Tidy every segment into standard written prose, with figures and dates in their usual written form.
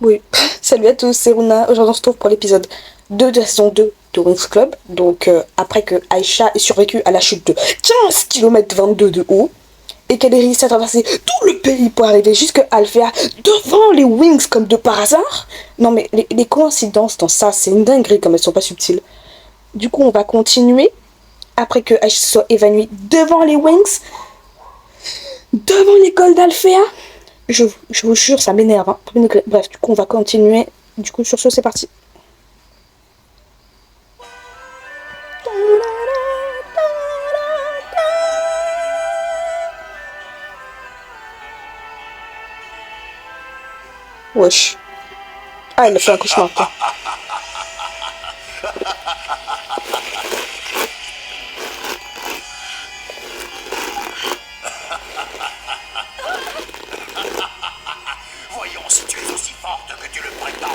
Oui, salut à tous, c'est Runa. Aujourd'hui, on se retrouve pour l'épisode 2 de la saison 2 de Wings Club. Donc, après que Aïcha ait survécu à la chute de 15 km 22 de haut et qu'elle ait réussi à traverser tout le pays pour arriver jusqu'à Alpha devant les Wings comme de par hasard. Non, mais les coïncidences dans ça, c'est une dinguerie comme elles sont pas subtiles. Du coup, on va continuer après que Aïcha soit évanouie devant les Wings, devant l'école d'Alpha. Je vous jure, ça m'énerve. Hein. Bref, du coup, on va continuer. Du coup, sur ce, c'est parti. Wesh. Ah, il a fait un cauchemar. Quoi. Voyons si tu es aussi forte que tu le prétends.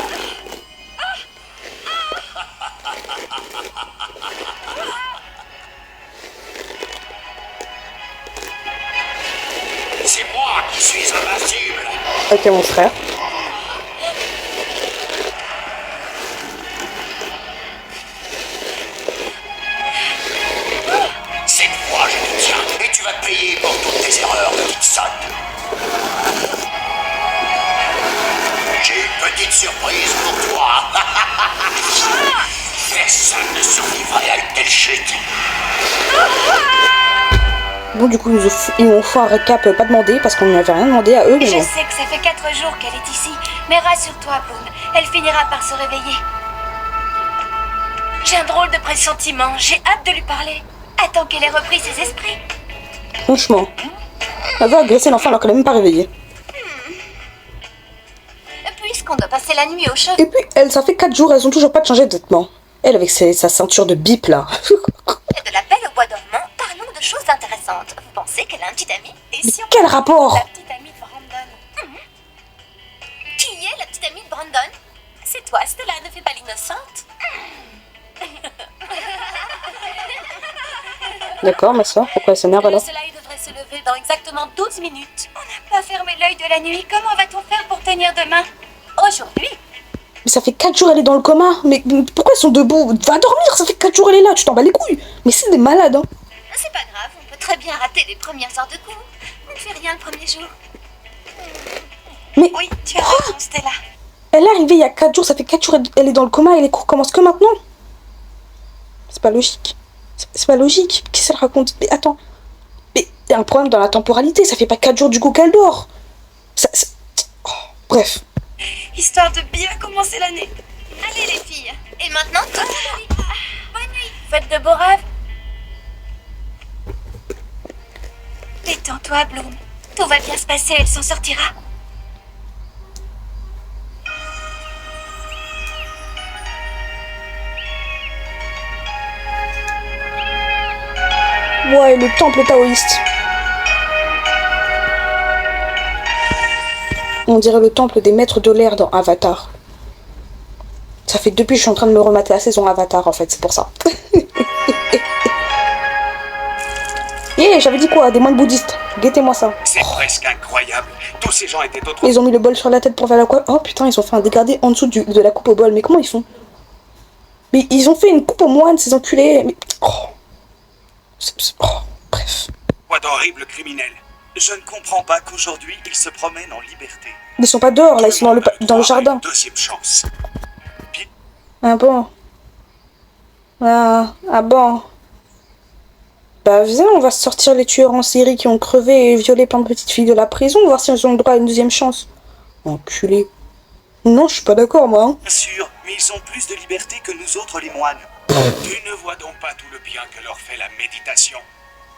C'est moi qui suis invincible. Ok, mon frère. Cette fois, je te tiens et tu vas te payer pour toutes tes erreurs, petite sotte. J'ai une petite surprise pour toi. Personne ne survivrait à une telle chute. Bon, du coup, ils m'ont fait un récap pas demandé parce qu'on n'avait rien demandé à eux. Je sais que ça fait 4 jours qu'elle est ici, mais rassure-toi, Bloom, elle finira par se réveiller. J'ai un drôle de pressentiment, j'ai hâte de lui parler. Attends qu'elle ait repris ses esprits. Franchement, elle va agresser l'enfant alors qu'elle n'est même pas réveillée. Puisqu'on doit passer la nuit au chaud. Et puis, ça fait 4 jours, elles ont toujours pas changé de vêtements. Elle avec sa ceinture de bip là. De l'appel au bois dormant, parlons de choses intéressantes. Vous pensez qu'elle a un petit ami? Et si on... Quel rapport? La petite amie de Brandon. Qui est la petite amie de Brandon? C'est toi, Stella, ne fais pas l'innocente. D'accord, ma soeur, pourquoi elle s'énerve Le alors? soleil devrait se lever dans exactement 12 minutes. On n'a pas fermé l'œil de la nuit. Comment va-t-on faire pour tenir demain? Aujourd'hui? Mais ça fait 4 jours, elle est dans le coma. Mais pourquoi ils sont debout? Va dormir, ça fait 4 jours, elle est là, tu t'en bats les couilles. Mais c'est des malades, hein. C'est pas grave, on peut très bien rater les premières heures de cours. On ne fait rien le premier jour. Mais Oui, tu as raison, Stella. elle est arrivée il y a 4 jours, ça fait 4 jours, elle est dans le coma et les cours commencent que maintenant. C'est pas logique. C'est pas logique. Qu'est-ce qu'elle raconte? Mais attends. Mais il y a un problème dans la temporalité, ça fait pas 4 jours du coup qu'elle dort. Oh, bref. Histoire de bien commencer l'année. Allez les filles. Et maintenant, tout le monde. Bonne nuit. Faites de beaux rêves. Détends-toi, Bloom. Tout va bien se passer, elle s'en sortira. Ouais, le temple taoïste. On dirait le temple des maîtres de l'air dans Avatar. Ça fait depuis que je suis en train de me remater la saison Avatar en fait, c'est pour ça. Yeah, j'avais dit quoi? Des moines bouddhistes. Guettez-moi ça. C'est presque incroyable. Tous ces gens étaient autres. Ils ont mis le bol sur la tête pour faire la coupe. Oh putain, ils ont fait un dégradé en dessous de la coupe au bol. Mais comment ils font? Mais ils ont fait une coupe aux moines, ces enculés. Mais... Oh, bref. Quoi d'horribles criminels. Je ne comprends pas qu'aujourd'hui, ils se promènent en liberté. Ils sont pas dehors, là, ils sont dans le jardin. Deuxième chance. Ah bon? Ah bon? Bah viens, on va sortir les tueurs en série qui ont crevé et violé plein de petites filles de la prison, voir si elles ont le droit à une deuxième chance. Enculé. Non, je suis pas d'accord, moi. Hein. Bien sûr, mais ils ont plus de liberté que nous autres les moines. Tu ne vois donc pas tout le bien que leur fait la méditation.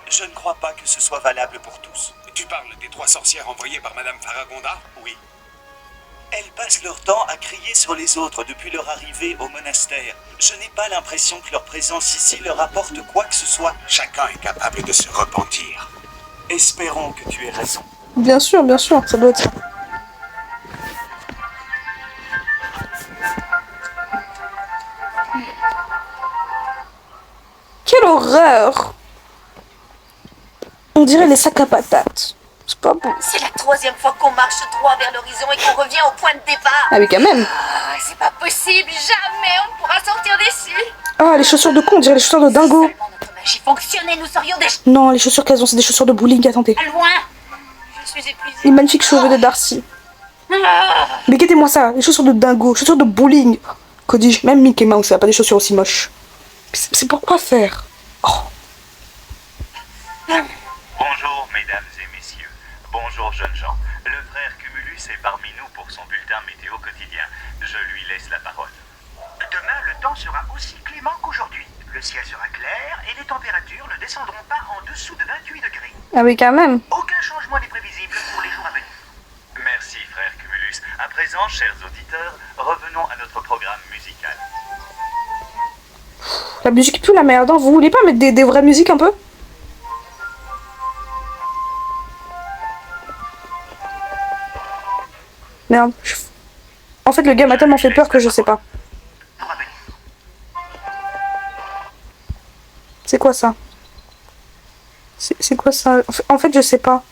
Je ne crois pas que ce soit valable pour tous. Tu parles des 3 sorcières envoyées par Madame Faragonda? Oui. Elles passent leur temps à crier sur les autres depuis leur arrivée au monastère. Je n'ai pas l'impression que leur présence ici leur apporte quoi que ce soit. Chacun est capable de se repentir. Espérons que tu aies raison. Bien sûr, ça doit être ça. Quelle horreur! On dirait les sacs à patates. C'est pas bon. C'est la 3e fois qu'on marche droit vers l'horizon et qu'on revient au point de départ. Ah oui, quand même. Ah, c'est pas possible, jamais on ne pourra sortir d'ici. Ah, les chaussures de con, on dirait les chaussures de Si dingo. seulement notre magie fonctionnait, nous serions déjà Non, les chaussures qu'elles ont, c'est des chaussures de bowling, attendez. loin. Je suis épuisée. Les magnifiques cheveux de Darcy. Ah. Mais guettez-moi ça, les chaussures de dingo, chaussures de bowling. Que dis-je, même Mickey Mouse n'a pas des chaussures aussi moches. C'est pourquoi faire? Oh. Bonjour, mesdames et messieurs. Bonjour, jeunes gens. Le frère Cumulus est parmi nous pour son bulletin météo quotidien. Je lui laisse la parole. Demain, le temps sera aussi clément qu'aujourd'hui. Le ciel sera clair et les températures ne descendront pas en dessous de 28 degrés. Ah oui, quand même. Aucun changement n'est prévisible pour les jours à venir. Merci, frère Cumulus. À présent, chers auditeurs, revenons à notre programme musical. La musique pue la merde, hein. Vous voulez pas mettre des vraies musiques un peu? Merde. En fait, le gars m'a tellement fait peur que je sais pas. Pour à venir. C'est quoi ça? C'est quoi ça? En fait, je sais pas.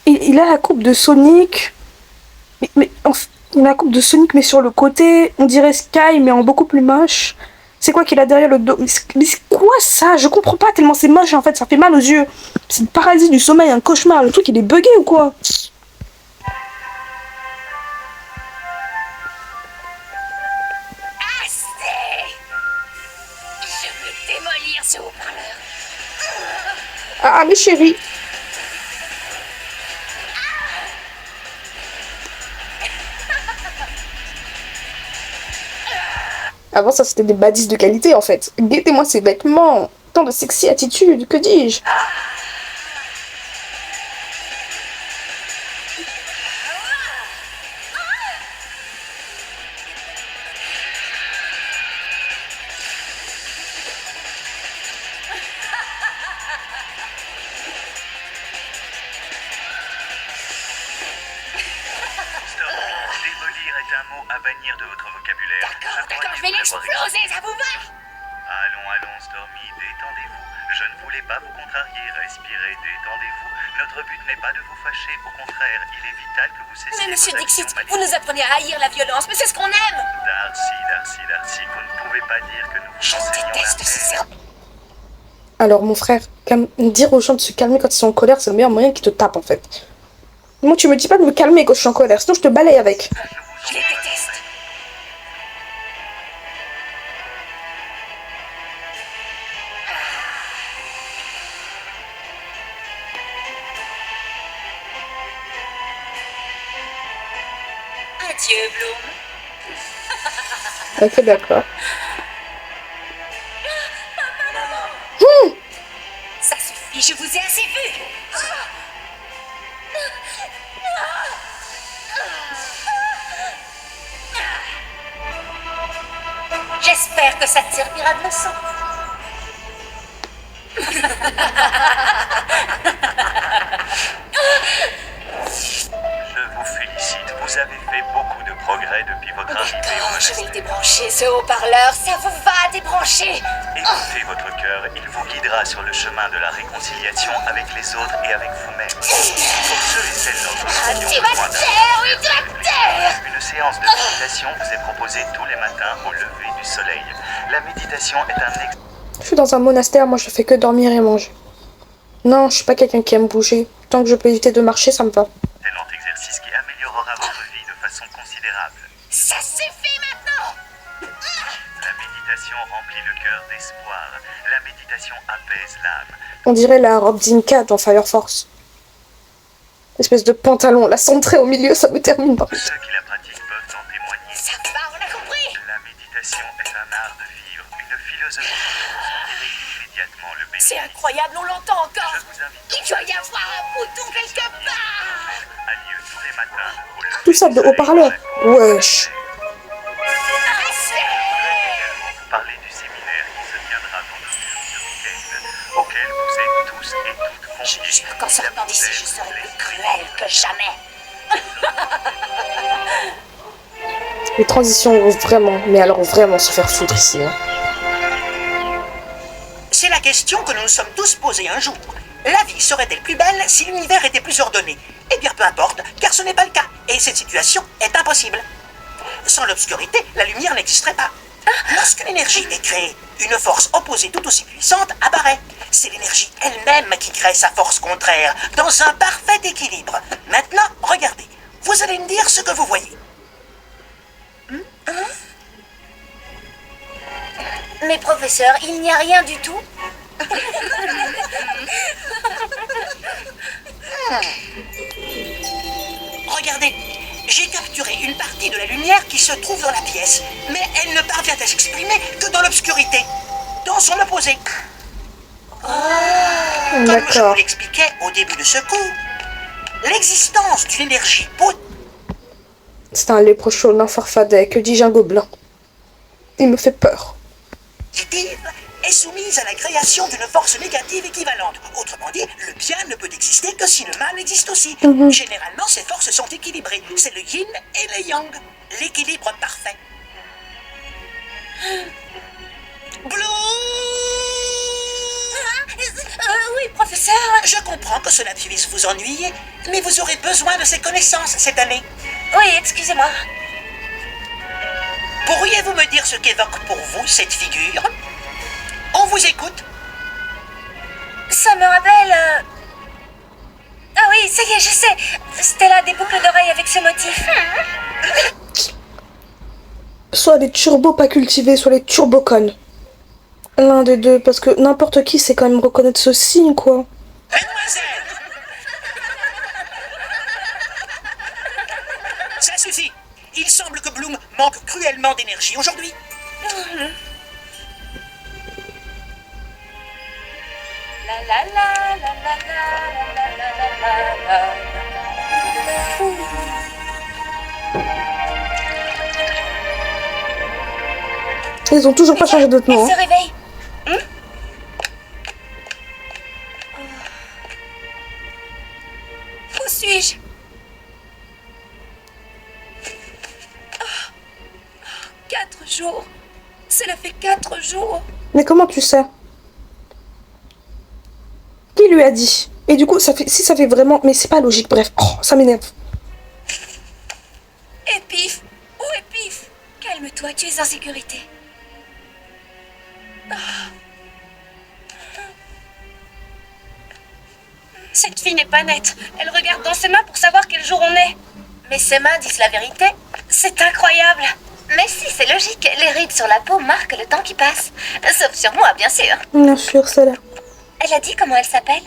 Il a la coupe de Sonic. Il a la coupe de Sonic, mais sur le côté. On dirait Sky, mais en beaucoup plus moche. C'est quoi qu'il a derrière le dos? Mais c'est quoi ça? Je comprends pas tellement c'est moche en fait, ça fait mal aux yeux. C'est le parasite du sommeil, un cauchemar. Le truc il est buggé ou quoi? Assez. Je vais démolir ce haut-parleur. Ah, mais chérie. Avant ça c'était des badis de qualité en fait. Guettez-moi ces vêtements. Tant de sexy attitude, que dis-je? Démolir est un mot à bannir de votre vocabulaire. D'accord, je vais l'exploser, ça vous va? Allons, Stormy, détendez-vous. Je ne voulais pas vous contrarier. Respirez, détendez-vous. Notre but n'est pas de vous fâcher. Au contraire, il est vital que vous cessiez. Mais monsieur vos Dixit, actions vous nous apprenez à haïr la violence, mais c'est ce qu'on aime. Darcy, vous ne pouvez pas dire que nous vous Je enseignions déteste la ces haine. cerveaux. Alors mon frère, dire aux gens de se calmer quand ils sont en colère, c'est le meilleur moyen qu'ils te tapent en fait. Moi tu me dis pas de me calmer quand je suis en colère, sinon je te balaye avec. Je les déteste. Adieu, Bloom. Ok d'accord. Ça suffit, je vous ai assez vu. J'espère que ça te servira de leçon. Je vous félicite. Vous avez fait beaucoup de progrès depuis votre arrivée au D'accord, je vais monastère. le débrancher, ce haut-parleur. Ça vous va débrancher? Écoutez votre cœur, il vous guidera sur le chemin de la réconciliation avec les autres et avec vous-même. Pour ceux et celles d'entre vous qui Tu ont vas besoin te taire, oui, tu vas te taire. une séance de méditation vous est proposée tous les matins au lever du soleil. La méditation est un Je suis dans un monastère, moi je fais que dormir et manger. Non, je suis pas quelqu'un qui aime bouger. Tant que je peux éviter de marcher, ça me va. excellent exercice qui améliorera votre vie de façon considérable. Ça suffit maintenant. La méditation remplit le cœur d'espoir. La méditation apaise l'âme. On dirait la robe d'Inca dans Fire Force. Espèce de pantalon, la centrée au milieu, ça me termine par Ceux qui la pratiquent peuvent en témoigner. Ça va, on a compris. La méditation est un art de vivre, une philosophie qui révèle immédiatement le bénéfice. C'est incroyable, on l'entend encore. Je vous invite Il doit y avoir un bouton quelque part. à lieu tous les matins au lever tout ça du de soleil haut-parleur. dans la- Wesh. Assez. Vous parler du séminaire qui se tiendra dans nos murs ce week-end, auquel vous êtes tous et toutes Je conviés. jure qu'en sortant d'ici, je serai plus cruelle que jamais. Les transitions vont vraiment, mais alors vraiment se faire foutre ici. Hein. C'est la question que nous nous sommes tous posée un jour. La vie serait-elle plus belle si l'univers était plus ordonné? Eh bien, peu importe, car ce n'est pas le cas, et cette situation est impossible. Sans l'obscurité, la lumière n'existerait pas. Lorsque l'énergie est créée, une force opposée tout aussi puissante apparaît. C'est l'énergie elle-même qui crée sa force contraire, dans un parfait équilibre. Maintenant, regardez. Vous allez me dire ce que vous voyez. Mais professeur, il n'y a rien du tout. Regardez, j'ai capturé une partie de la lumière qui se trouve dans la pièce, mais elle ne parvient à s'exprimer que dans l'obscurité, dans son opposé. Comme je vous D'accord. l'expliquais au début de ce cours, l'existence d'une énergie positive C'est un léprochaun, un farfadet, que dis-je un gobelin. Il me fait peur. est soumise à la création d'une force négative équivalente. Autrement dit, le bien ne peut exister que si le mal existe aussi. Généralement, ces forces sont équilibrées. C'est le yin et le yang. L'équilibre parfait. Blue! Oui, professeur. Je comprends que cela puisse vous ennuyer, mais vous aurez besoin de ces connaissances cette année. Oui, excusez-moi. Pourriez-vous me dire ce qu'évoque pour vous cette figure? On vous écoute. Ça me rappelle... Ah oui, ça y est, je sais. Stella a des boucles d'oreilles avec ce motif. Soit les turbos pas cultivés, soit les turboconnes. L'un des deux, parce que n'importe qui sait quand même reconnaître ce signe, quoi. Mademoiselle! Ça suffit. Il semble que Bloom manque cruellement d'énergie aujourd'hui. La la la la la la la la la la. Ils ont toujours pas changé d'autre nom. Elle se réveille. Où suis-je? 4 jours. Cela fait 4 jours. Mais comment tu sais? Qui lui a dit? Et du coup, ça fait, si ça fait vraiment... Mais c'est pas logique, bref. Oh, ça m'énerve. Et Pif? Où est Pif? Calme-toi, tu es en sécurité. Cette fille n'est pas nette. Elle regarde dans ses mains pour savoir quel jour on est. Mais ses mains disent la vérité. C'est incroyable. Mais si, c'est logique. Les rides sur la peau marquent le temps qui passe. Sauf sur moi, bien sûr. Bien sûr, c'est là. Elle a dit comment elle s'appelle?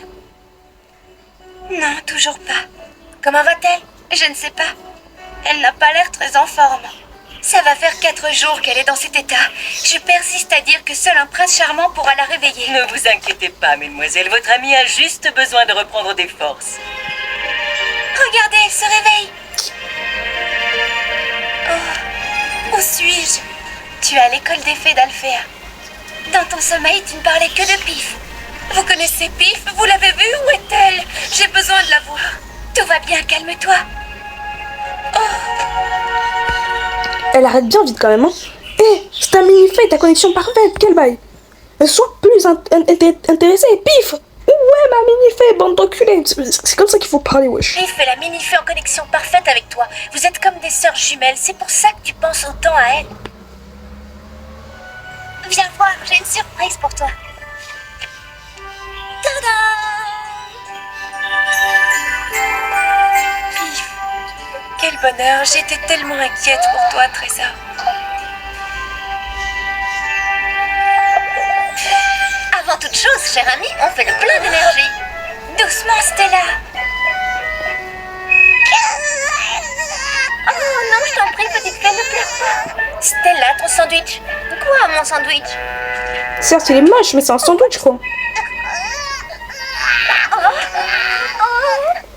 Non, toujours pas. Comment va-t-elle? Je ne sais pas. Elle n'a pas l'air très en forme. Ça va faire 4 jours qu'elle est dans cet état. Je persiste à dire que seul un prince charmant pourra la réveiller. Ne vous inquiétez pas, mesdemoiselles. Votre amie a juste besoin de reprendre des forces. Regardez, elle se réveille. Oh, où suis-je? Tu es à l'école des fées d'Alphéa. Dans ton sommeil, tu ne parlais que de Pif. Vous connaissez Pif? Vous l'avez vue? Où est-elle? J'ai besoin de la voir. Tout va bien, calme-toi. Elle arrête bien vite quand même, hein. Hé, c'est ta mini-fée, ta connexion parfaite, quel bail. Sois plus intéressée, pif. Ouais, ma mini-fée, bande d'enculés. C'est comme ça qu'il faut parler, wesh. Pif et la mini-fée en connexion parfaite avec toi. Vous êtes comme des sœurs jumelles, c'est pour ça que tu penses autant à elle. Viens voir, j'ai une surprise pour toi. Tada! Pif, quel bonheur, j'étais tellement inquiète pour toi, Trésor. Avant toute chose, cher ami, on fait le plein d'énergie. Doucement, Stella. Oh non, je t'en prie, petite fée, ne pleure pas. Stella, ton sandwich. Quoi, mon sandwich? Certes, il est moche, mais c'est un sandwich, quoi.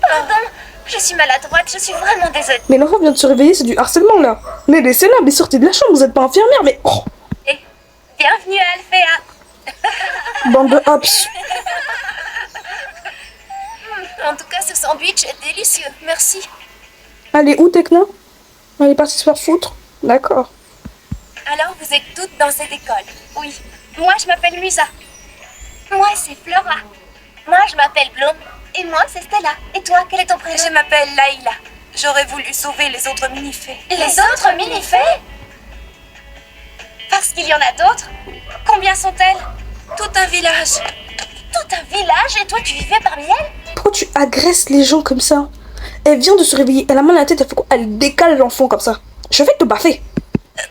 Pardon, je suis maladroite, je suis vraiment désolée. Mais l'enfant vient de se réveiller, c'est du harcèlement, là. Mais laissez-la, mais sortez de la chambre, vous êtes pas infirmière, mais... Oh, Et bienvenue à Alphéa. bande de hops. En tout cas, ce sandwich est délicieux, merci. Allez, où, Tekna? Elle est partie se faire foutre. D'accord. Alors, vous êtes toutes dans cette école? Oui. Moi, je m'appelle Musa. Moi, c'est Flora. Moi, je m'appelle Bloom. Et moi, c'est Stella. Et toi, quel est ton prénom? Je m'appelle Layla. J'aurais voulu sauver les autres mini-fées. Les autres mini-fées? Parce qu'il y en a d'autres? Combien sont-elles? Tout un village. Tout un village et toi, tu vivais parmi elles? Pourquoi tu agresses les gens comme ça? Elle vient de se réveiller, elle a mal à la tête, elle fait quoi? Elle décale l'enfant comme ça. Je vais te baffer.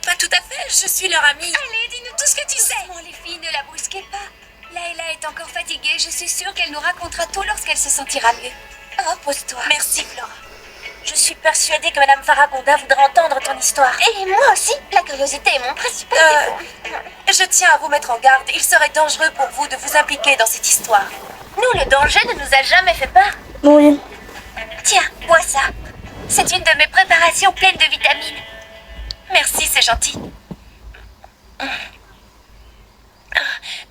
Pas tout à fait, je suis leur amie. Allez, dis-nous tout ce que tu sais. Doucement, les filles, ne la brusquez pas. Layla est encore fatiguée, je suis sûre qu'elle nous racontera tout lorsqu'elle se sentira mieux. Oh, pose-toi. Merci, Flora. Je suis persuadée que Madame Faragonda voudra entendre ton histoire. Et moi aussi, la curiosité est mon principal défaut. Je tiens à vous mettre en garde, il serait dangereux pour vous de vous impliquer dans cette histoire. Nous, le danger ne nous a jamais fait peur. Oui. Tiens, bois ça. C'est une de mes préparations pleines de vitamines. Merci, c'est gentil.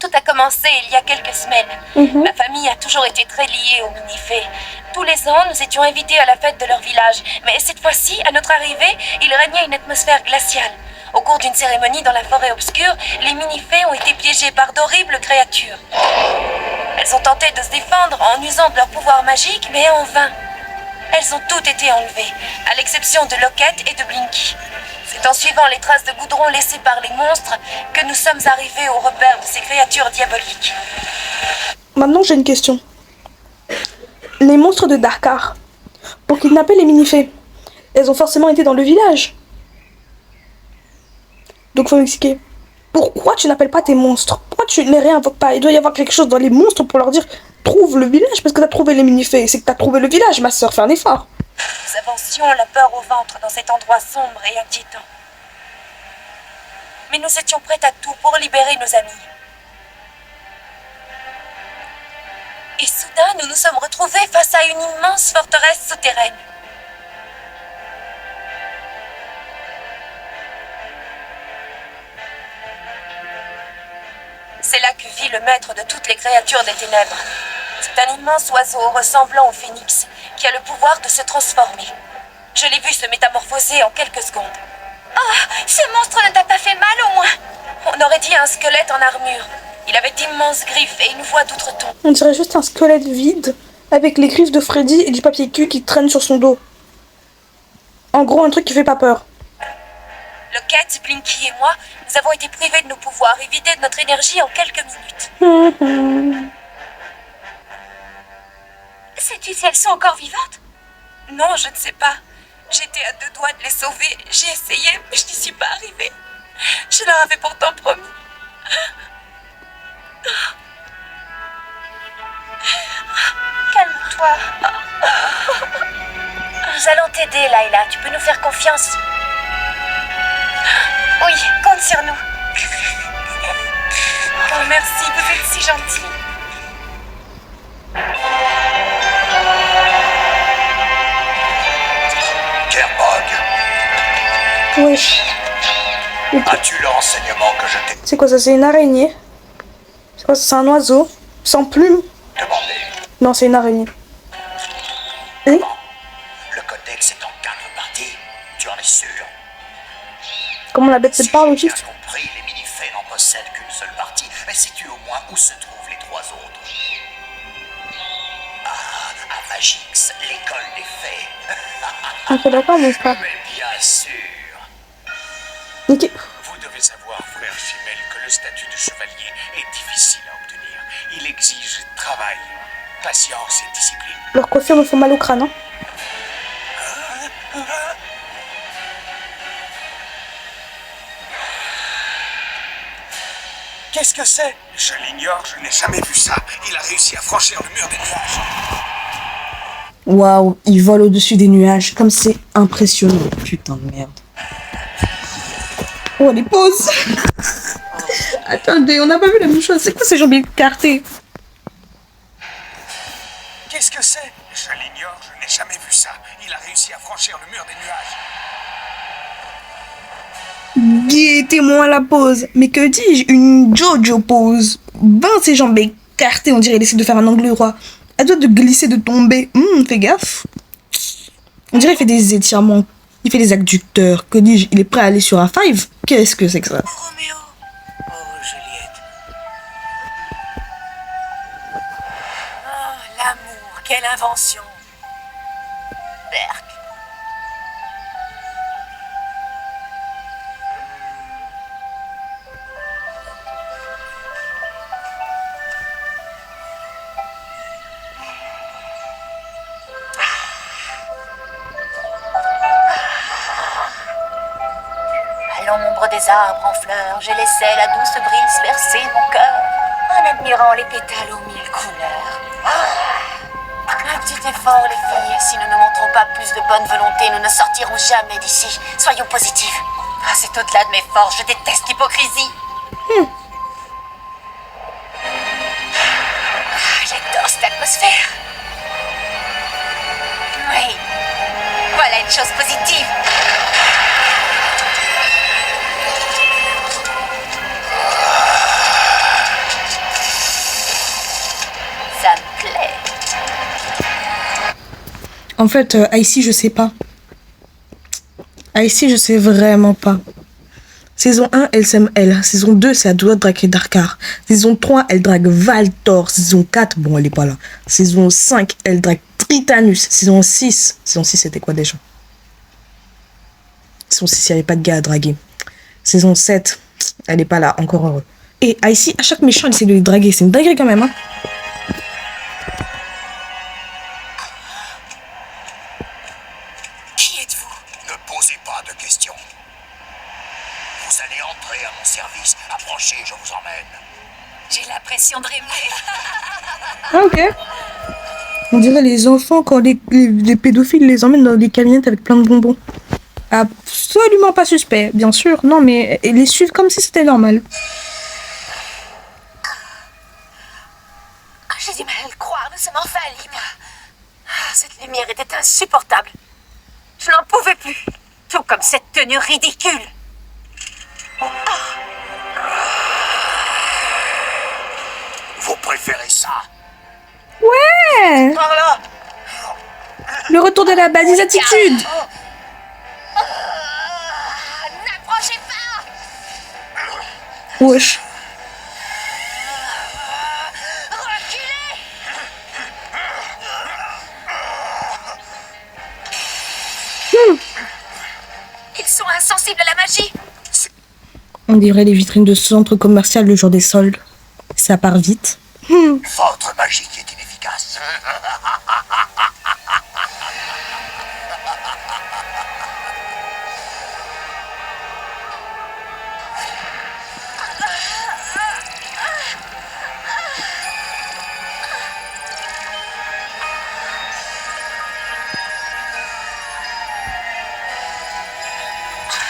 Tout a commencé il y a quelques semaines. Ma famille a toujours été très liée aux mini-fées. Tous les ans, nous étions invités à la fête de leur village. Mais cette fois-ci, à notre arrivée, il régnait une atmosphère glaciale. Au cours d'une cérémonie dans la forêt obscure, les mini-fées ont été piégées par d'horribles créatures. Elles ont tenté de se défendre en usant de leur pouvoir magique, mais en vain. Elles ont toutes été enlevées, à l'exception de Locket et de Blinky. C'est en suivant les traces de goudron laissées par les monstres que nous sommes arrivés au repère de ces créatures diaboliques. Maintenant, j'ai une question. Les monstres de Darkar, pour kidnapper les mini-fées, elles ont forcément été dans le village. Donc, faut m'expliquer. Pourquoi tu n'appelles pas tes monstres? Pourquoi tu ne les réinvoques pas? Il doit y avoir quelque chose dans les monstres pour leur dire trouve le village, parce que t'as trouvé les mini-fées. C'est que t'as trouvé le village, ma soeur, fais un effort. Nous avancions la peur au ventre dans cet endroit sombre et inquiétant. Mais nous étions prêts à tout pour libérer nos amis. Et soudain, nous nous sommes retrouvés face à une immense forteresse souterraine. C'est là que vit le maître de toutes les créatures des ténèbres. C'est un immense oiseau ressemblant au phénix qui a le pouvoir de se transformer. Je l'ai vu se métamorphoser en quelques secondes. Oh, ce monstre ne t'a pas fait mal au moins? On aurait dit un squelette en armure. Il avait d'immenses griffes et une voix d'outre-ton. On dirait juste un squelette vide, avec les griffes de Freddy et du papier cul qui traîne sur son dos. En gros, un truc qui fait pas peur. Locket, Blinky et moi, nous avons été privés de nos pouvoirs et vidés de notre énergie en quelques minutes. Sais-tu si elles sont encore vivantes? Non, je ne sais pas. J'étais à 2 doigts de les sauver. J'ai essayé, mais je n'y suis pas arrivée. Je leur avais pourtant promis. Calme-toi. Nous allons t'aider, Layla. Tu peux nous faire confiance. Oui, compte sur nous. Oh, merci, vous êtes si gentils. Kerbog, Wesh. as-tu l'enseignement que je t'ai C'est quoi ça? C'est une araignée? C'est quoi ça? C'est un oiseau? Sans plumes? demandé? Non, c'est une araignée. Et Le codex est en 4 parties, tu en es sûr? comment la bête se Si parle j'ai aussi? bien compris, les mini-fées n'en possèdent qu'une seule partie. Mais sais-tu au moins où se trouvent les 3 autres? Ah, à Magix, l'école des fées. Ok, d'accord, mon frère. Mais bien sûr. Ok. Vous devez savoir, frère Chimel, que le statut de chevalier est difficile à obtenir. Il exige travail, patience et discipline. Leur coiffure me fait mal au crâne, hein. Qu'est-ce que c'est? Je l'ignore, je n'ai jamais vu ça. Il a réussi à franchir le mur des nuages. Waouh, il vole au-dessus des nuages, comme c'est impressionnant. Putain de merde. Oh, les pauses. Attendez, on n'a pas vu la même chose. C'est quoi ces jambes écartées? Qu'est-ce que c'est? Je l'ignore, je n'ai jamais vu ça. Il a réussi à franchir le mur des nuages. Guettez-moi la pause. Mais que dis-je? Une Jojo pose. Ben, ses jambes écartées, on dirait il essaie de faire un angle droit. Elle doit de glisser, de tomber. Fais gaffe. On dirait il fait des étirements. Il fait des adducteurs. Que dis-je? Il est prêt à aller sur un 5? Qu'est-ce que c'est que ça? Roméo. Oh, Juliette. Quelle invention. Berk. À l'ombre des arbres en fleurs, j'ai laissé la douce brise bercer mon cœur, en admirant les pétales aux mille couleurs. Un petit effort, les filles. Si nous ne montrons pas plus de bonne volonté, nous ne sortirons jamais d'ici. Soyons positives. Ah, c'est au-delà de mes forces. Je déteste l'hypocrisie. J'adore cette atmosphère. Oui. Voilà une chose positive. Ça me plaît. En fait, Icy, je sais pas. Icy, je sais vraiment pas. Saison 1, elle s'aime elle. Saison 2, c'est à doigt de draguer Darkar. Saison 3, elle drague Valtor. Saison 4, bon, elle est pas là. Saison 5, elle drague Tritanus. Saison 6, c'était quoi déjà? Saison 6, il n'y avait pas de gars à draguer. Saison 7, elle est pas là, encore heureux. Et Icy, à chaque méchant, elle essaie de les draguer. C'est une dinguerie quand même, hein. Qui êtes-vous? Ne posez pas de questions. Vous allez entrer à mon service. Approchez, je vous emmène. J'ai l'impression de rêver. Ah, ok. On dirait les enfants quand les pédophiles les emmènent dans des camionnettes avec plein de bonbons. Absolument pas suspect, bien sûr. Non, mais ils les suivent comme si c'était normal. J'ai du mal à le croire, nous sommes enfin libres. Cette lumière était insupportable. Je n'en pouvais plus. Tout comme cette tenue ridicule. Vous préférez ça? Ouais. Par là. Le retour de la base des attitudes. N'approchez pas. Wesh. Reculez. Ils sont insensibles à la magie. On dirait les vitrines de centre commercial le jour des soldes. Ça part vite. Votre magie qui est inefficace.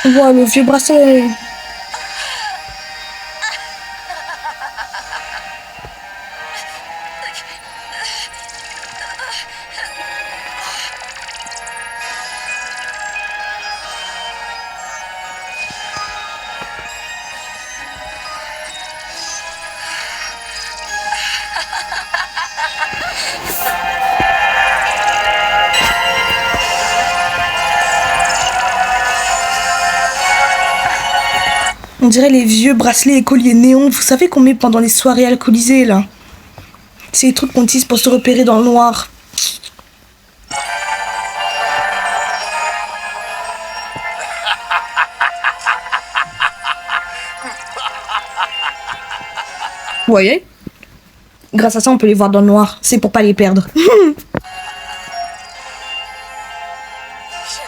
On voit le vieux bracelet. On dirait les vieux bracelets et colliers néons, vous savez qu'on met pendant les soirées alcoolisées là. C'est les trucs qu'on utilise pour se repérer dans le noir. Vous voyez? Grâce à ça, on peut les voir dans le noir. C'est pour pas les perdre. Je me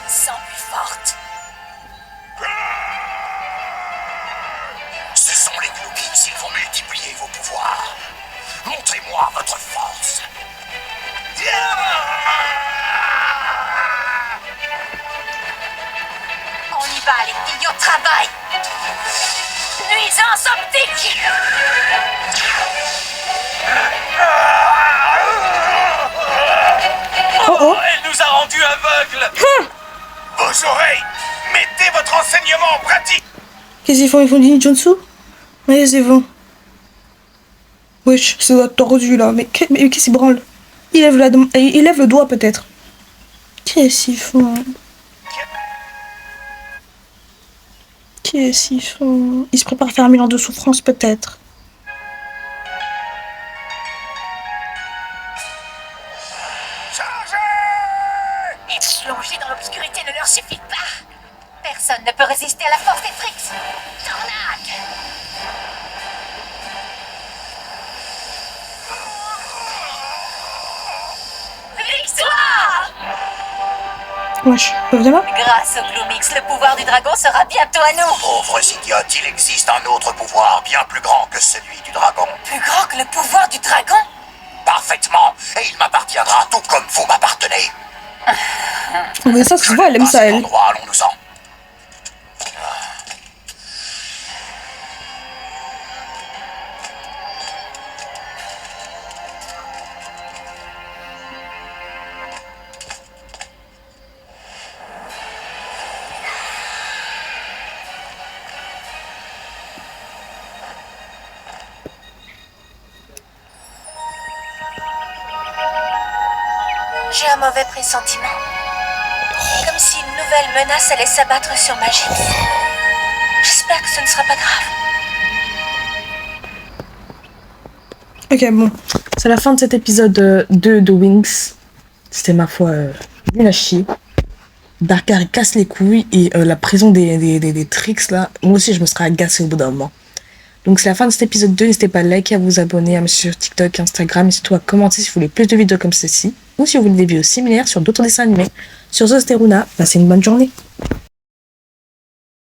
sens plus forte. Ce sont les Gnoubis, ils vont multiplier vos pouvoirs. Montrez-moi votre force. On y va, les filles, au travail. Nuisance optique. Oh oh! Elle nous a rendus aveugles. Vos oreilles, mettez votre enseignement en pratique. Qu'est-ce qu'ils font? Ils font du ninjutsu? Ouais, c'est bon. Wesh, ça doit être tordu là. Mais qu'est-ce qu'il branle? Il lève le doigt peut-être. Qu'est-ce qu'ils font? Qu'est-ce qu'ils font? Ils se préparent à faire un mélange de souffrance peut-être. Personne ne peut résister à la force des Trix. Tornade. Victoire! Wesh, peuvent de là? Grâce au Gloomix, le pouvoir du dragon sera bientôt à nous. Pauvres idiotes, il existe un autre pouvoir bien plus grand que celui du dragon. Plus grand que le pouvoir du dragon? Parfaitement. Et il m'appartiendra tout comme vous m'appartenez. Mais ça se voit, elle aime ça, elle. Allons-nous-en. J'ai un mauvais pressentiment. Comme si une nouvelle menace allait s'abattre sur Magix. J'espère que ce ne sera pas grave. Ok, bon. C'est la fin de cet épisode 2 de Wings. C'était ma foi nul à chier. Darkar il casse les couilles et la prison des Trix là, moi aussi je me serais agacée au bout d'un moment. Donc c'est la fin de cet épisode 2, n'hésitez pas à liker, à vous abonner, à me suivre sur TikTok, Instagram et surtout à commenter si vous voulez plus de vidéos comme celle-ci ou si vous voulez des vidéos similaires sur d'autres dessins animés. Sur ce, c'était Runa, passez une bonne journée.